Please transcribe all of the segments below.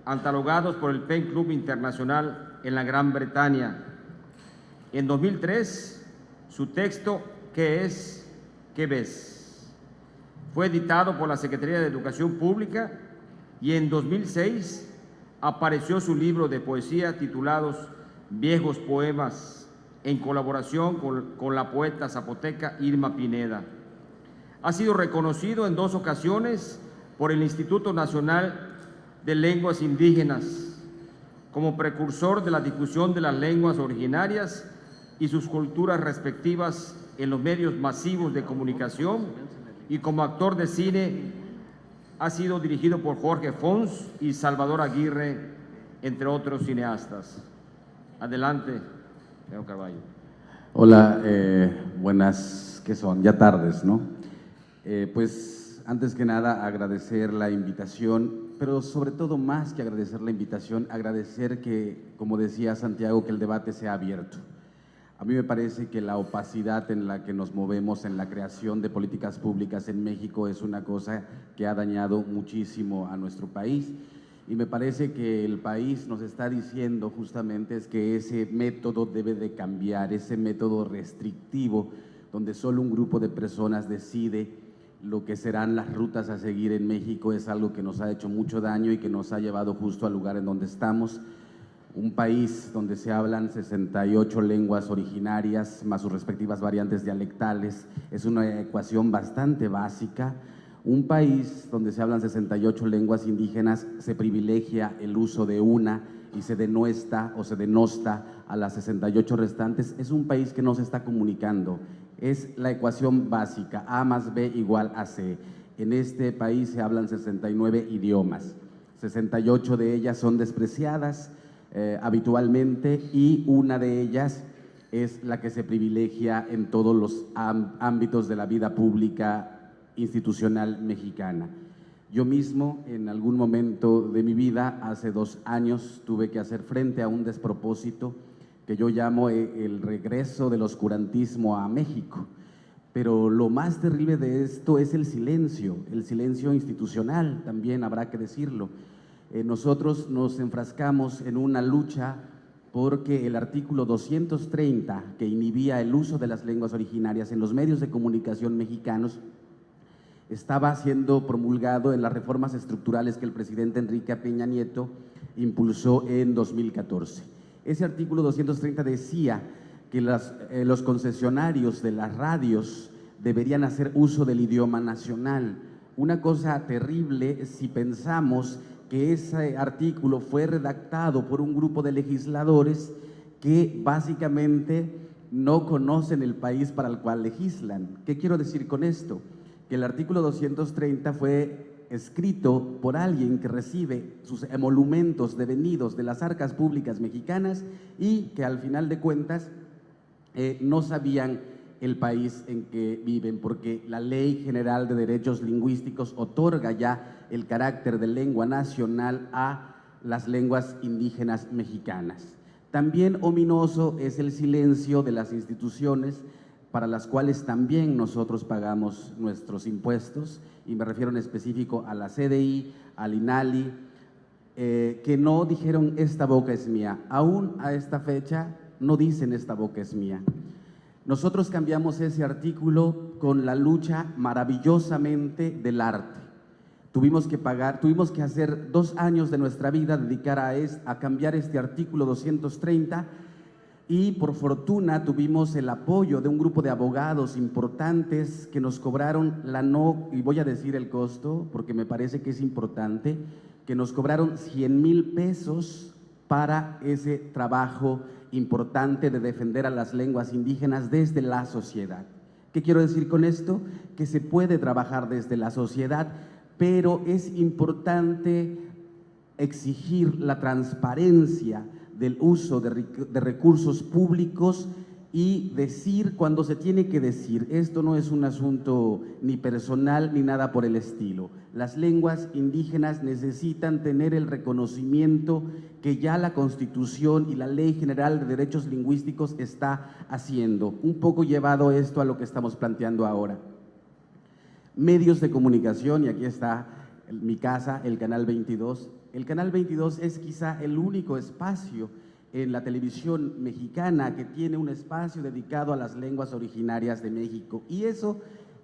antologados por el Pen Club Internacional en la Gran Bretaña. En 2003, su texto ¿Qué es? ¿Qué ves? Fue editado por la Secretaría de Educación Pública y en 2006 apareció su libro de poesía titulados Viejos Poemas, en colaboración con la poeta zapoteca Irma Pineda. Ha sido reconocido en 2 ocasiones por el Instituto Nacional de Lenguas Indígenas como precursor de la difusión de las lenguas originarias y sus culturas respectivas en los medios masivos de comunicación, y como actor de cine ha sido dirigido por Jorge Fons y Salvador Aguirre, entre otros cineastas. Adelante, señor Carballo. Hola, buenas, ¿qué son? Ya tardes, ¿no? Pues antes que nada agradecer la invitación, pero sobre todo más que agradecer la invitación, agradecer que, como decía Santiago, que el debate sea abierto. A mí me parece que la opacidad en la que nos movemos en la creación de políticas públicas en México es una cosa que ha dañado muchísimo a nuestro país, y me parece que el país nos está diciendo justamente es que ese método debe de cambiar, ese método restrictivo donde solo un grupo de personas decide lo que serán las rutas a seguir en México es algo que nos ha hecho mucho daño y que nos ha llevado justo al lugar en donde estamos. Un país donde se hablan 68 lenguas originarias, más sus respectivas variantes dialectales, es una ecuación bastante básica. Un país donde se hablan 68 lenguas indígenas, se privilegia el uso de una y se denuesta o se denosta a las 68 restantes, es un país que no se está comunicando. Es la ecuación básica, A más B igual a C. En este país se hablan 69 idiomas, 68 de ellas son despreciadas habitualmente, y una de ellas es la que se privilegia en todos los ámbitos de la vida pública institucional mexicana. Yo mismo, en algún momento de mi vida, hace 2 años, tuve que hacer frente a un despropósito que yo llamo el regreso del oscurantismo a México. Pero lo más terrible de esto es el silencio institucional, también habrá que decirlo. Nosotros nos enfrascamos en una lucha porque el artículo 230, que inhibía el uso de las lenguas originarias en los medios de comunicación mexicanos, estaba siendo promulgado en las reformas estructurales que el presidente Enrique Peña Nieto impulsó en 2014. Ese artículo 230 decía que los concesionarios de las radios deberían hacer uso del idioma nacional. Una cosa terrible si pensamos que ese artículo fue redactado por un grupo de legisladores que básicamente no conocen el país para el cual legislan. ¿Qué quiero decir con esto? Que el artículo 230 fue escrito por alguien que recibe sus emolumentos devenidos de las arcas públicas mexicanas y que al final de cuentas no sabían el país en que viven, porque la Ley General de Derechos Lingüísticos otorga ya el carácter de lengua nacional a las lenguas indígenas mexicanas. También ominoso es el silencio de las instituciones para las cuales también nosotros pagamos nuestros impuestos, y me refiero en específico a la CDI, al INALI, que no dijeron esta boca es mía. Aún a esta fecha no dicen esta boca es mía. Nosotros cambiamos ese artículo con la lucha maravillosamente del arte. Tuvimos que hacer 2 años de nuestra vida dedicar a cambiar este artículo 230, y por fortuna tuvimos el apoyo de un grupo de abogados importantes que nos cobraron y voy a decir el costo porque me parece que es importante, que nos cobraron 100,000 pesos para ese trabajo importante de defender a las lenguas indígenas desde la sociedad. ¿Qué quiero decir con esto? Que se puede trabajar desde la sociedad, pero es importante exigir la transparencia del uso de recursos públicos y decir cuando se tiene que decir. Esto no es un asunto ni personal ni nada por el estilo. Las lenguas indígenas necesitan tener el reconocimiento que ya la Constitución y la Ley General de Derechos Lingüísticos está haciendo. Un poco llevado esto a lo que estamos planteando ahora. Medios de comunicación, y aquí está mi casa, el Canal 22, El Canal 22 es quizá el único espacio en la televisión mexicana que tiene un espacio dedicado a las lenguas originarias de México. Y eso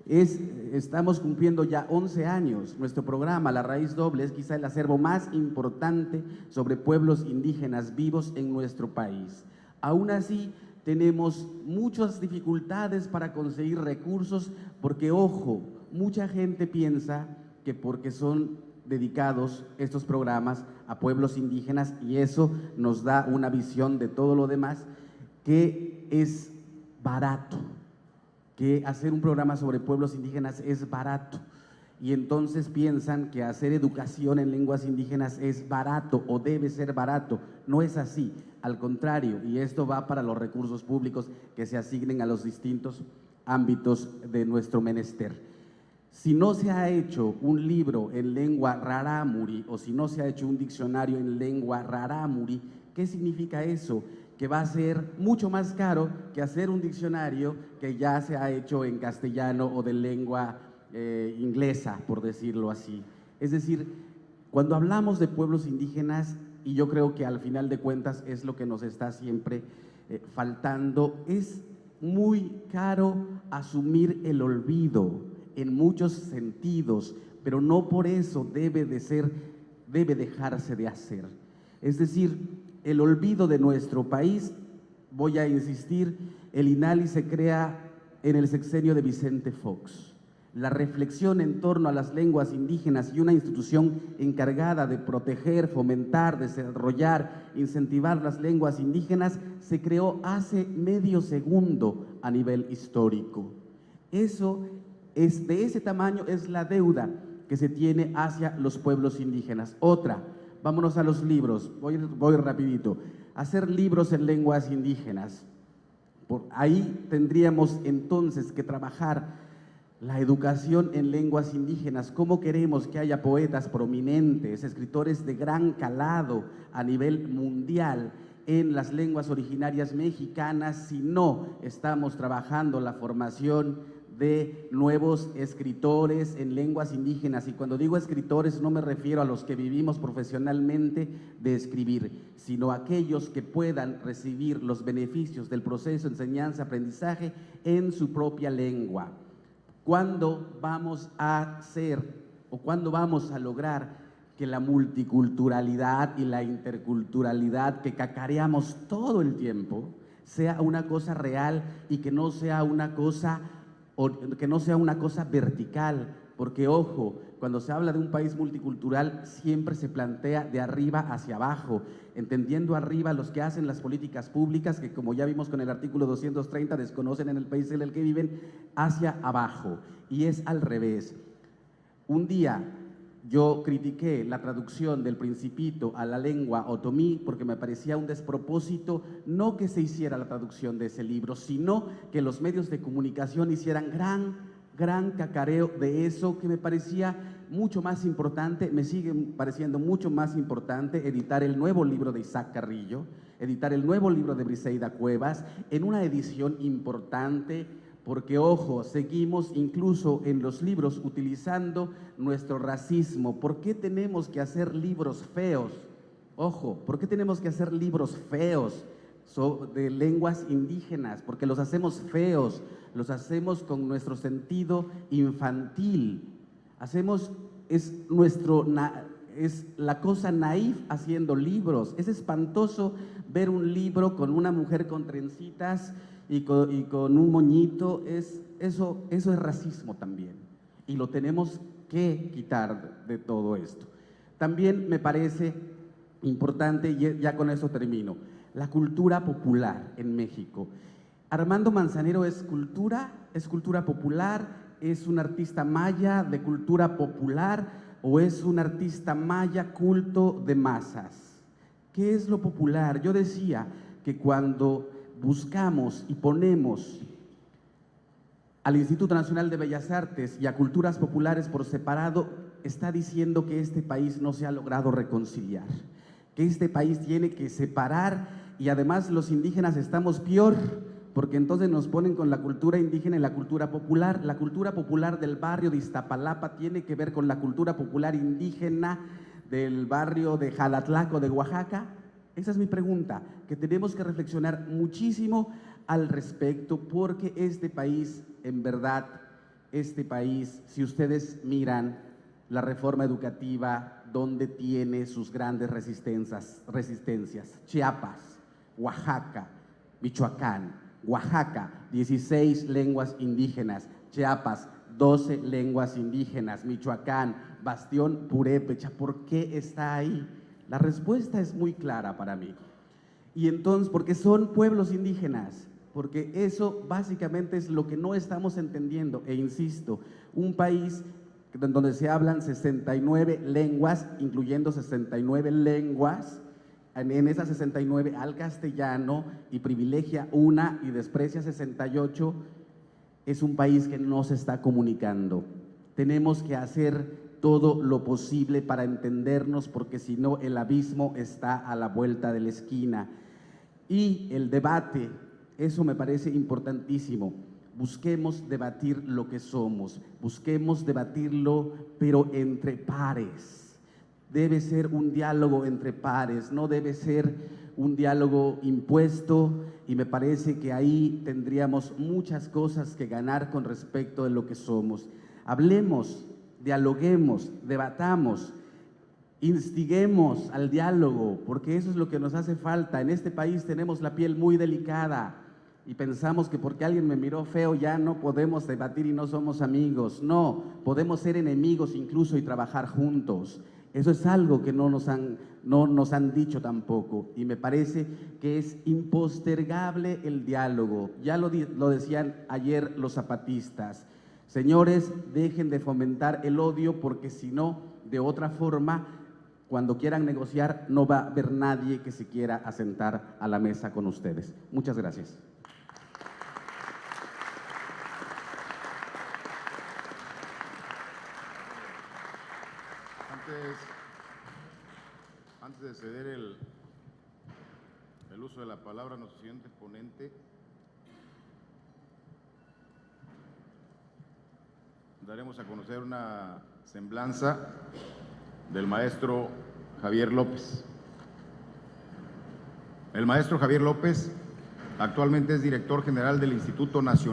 estamos cumpliendo ya 11 años. Nuestro programa, La Raíz Doble, es quizá el acervo más importante sobre pueblos indígenas vivos en nuestro país. Aún así, tenemos muchas dificultades para conseguir recursos porque, ojo, mucha gente piensa que porque son dedicados estos programas a pueblos indígenas, y eso nos da una visión de todo lo demás, que es barato, que hacer un programa sobre pueblos indígenas es barato, y entonces piensan que hacer educación en lenguas indígenas es barato o debe ser barato. No es así, al contrario, y esto va para los recursos públicos que se asignen a los distintos ámbitos de nuestro menester. Si no se ha hecho un libro en lengua rarámuri o si no se ha hecho un diccionario en lengua rarámuri, ¿qué significa eso? Que va a ser mucho más caro que hacer un diccionario que ya se ha hecho en castellano o de lengua inglesa, por decirlo así. Es decir, cuando hablamos de pueblos indígenas, y yo creo que al final de cuentas es lo que nos está siempre faltando, es muy caro asumir el olvido en muchos sentidos, pero no por eso debe dejarse de hacer. Es decir, el olvido de nuestro país, voy a insistir, el INALI se crea en el sexenio de Vicente Fox. La reflexión en torno a las lenguas indígenas y una institución encargada de proteger, fomentar, desarrollar, incentivar las lenguas indígenas se creó hace medio segundo a nivel histórico. Eso es, de ese tamaño es la deuda que se tiene hacia los pueblos indígenas. Otra, vámonos a los libros, voy rapidito. Hacer libros en lenguas indígenas. Por ahí tendríamos entonces que trabajar la educación en lenguas indígenas. ¿Cómo queremos que haya poetas prominentes, escritores de gran calado a nivel mundial en las lenguas originarias mexicanas si no estamos trabajando la formación de nuevos escritores en lenguas indígenas? Y cuando digo escritores no me refiero a los que vivimos profesionalmente de escribir, sino a aquellos que puedan recibir los beneficios del proceso de enseñanza-aprendizaje en su propia lengua. ¿Cuándo vamos a hacer o cuándo vamos a lograr que la multiculturalidad y la interculturalidad que cacareamos todo el tiempo sea una cosa real y que no sea una cosa vertical? Porque, ojo, cuando se habla de un país multicultural siempre se plantea de arriba hacia abajo, entendiendo arriba los que hacen las políticas públicas, que como ya vimos con el artículo 230 desconocen en el país en el que viven, hacia abajo, y es al revés. Un día yo critiqué la traducción del Principito a la lengua otomí porque me parecía un despropósito, no que se hiciera la traducción de ese libro, sino que los medios de comunicación hicieran gran cacareo de eso, que me parecía mucho más importante, me sigue pareciendo mucho más importante editar el nuevo libro de Isaac Carrillo, editar el nuevo libro de Briseida Cuevas, en una edición importante, porque, ojo, seguimos incluso en los libros utilizando nuestro racismo. ¿Por qué tenemos que hacer libros feos? Ojo, ¿por qué tenemos que hacer libros feos de lenguas indígenas? Porque los hacemos feos, los hacemos con nuestro sentido infantil. Es la cosa naif haciendo libros. Es espantoso ver un libro con una mujer con trencitas y con un moñito. Eso es racismo también, y lo tenemos que quitar de todo esto. También me parece importante, y ya con eso termino, la cultura popular en México. Armando Manzanero es cultura popular, es un artista maya de cultura popular o es un artista maya culto de masas. ¿Qué es lo popular? Yo decía que cuando buscamos y ponemos al Instituto Nacional de Bellas Artes y a culturas populares por separado, está diciendo que este país no se ha logrado reconciliar, que este país tiene que separar, y además los indígenas estamos peor, porque entonces nos ponen con la cultura indígena y la cultura popular. La cultura popular del barrio de Iztapalapa tiene que ver con la cultura popular indígena del barrio de Jalatlaco de Oaxaca? Esa es mi pregunta, que tenemos que reflexionar muchísimo al respecto, porque este país, en verdad, este país, si ustedes miran la reforma educativa, donde tiene sus grandes resistencias, Chiapas, Oaxaca, Michoacán, Oaxaca, 16 lenguas indígenas, Chiapas, 12 lenguas indígenas, Michoacán, bastión purépecha. ¿Por qué está ahí? La respuesta es muy clara para mí. Y entonces, porque son pueblos indígenas, porque eso básicamente es lo que no estamos entendiendo. E insisto, un país donde se hablan 69 lenguas, incluyendo 69 lenguas, en esas 69 al castellano, y privilegia una y desprecia 68, es un país que no se está comunicando. Tenemos que hacer todo lo posible para entendernos, porque si no, el abismo está a la vuelta de la esquina. Y el debate, eso me parece importantísimo. Busquemos debatir lo que somos, busquemos debatirlo, pero entre pares. Debe ser un diálogo entre pares, no debe ser un diálogo impuesto, y me parece que ahí tendríamos muchas cosas que ganar con respecto de lo que somos. Hablemos, dialoguemos, debatamos, instiguemos al diálogo, porque eso es lo que nos hace falta. En este país tenemos la piel muy delicada y pensamos que porque alguien me miró feo ya no podemos debatir y no somos amigos. No, podemos ser enemigos incluso y trabajar juntos. Eso es algo que no nos han dicho tampoco, y me parece que es impostergable el diálogo. Ya lo decían ayer los zapatistas. Señores, dejen de fomentar el odio, porque si no, de otra forma, cuando quieran negociar, no va a haber nadie que se quiera asentar a la mesa con ustedes. Muchas gracias. Antes de ceder el uso de la palabra a nuestro siguiente ponente, daremos a conocer una semblanza del maestro Javier López. El maestro Javier López actualmente es director general del Instituto Nacional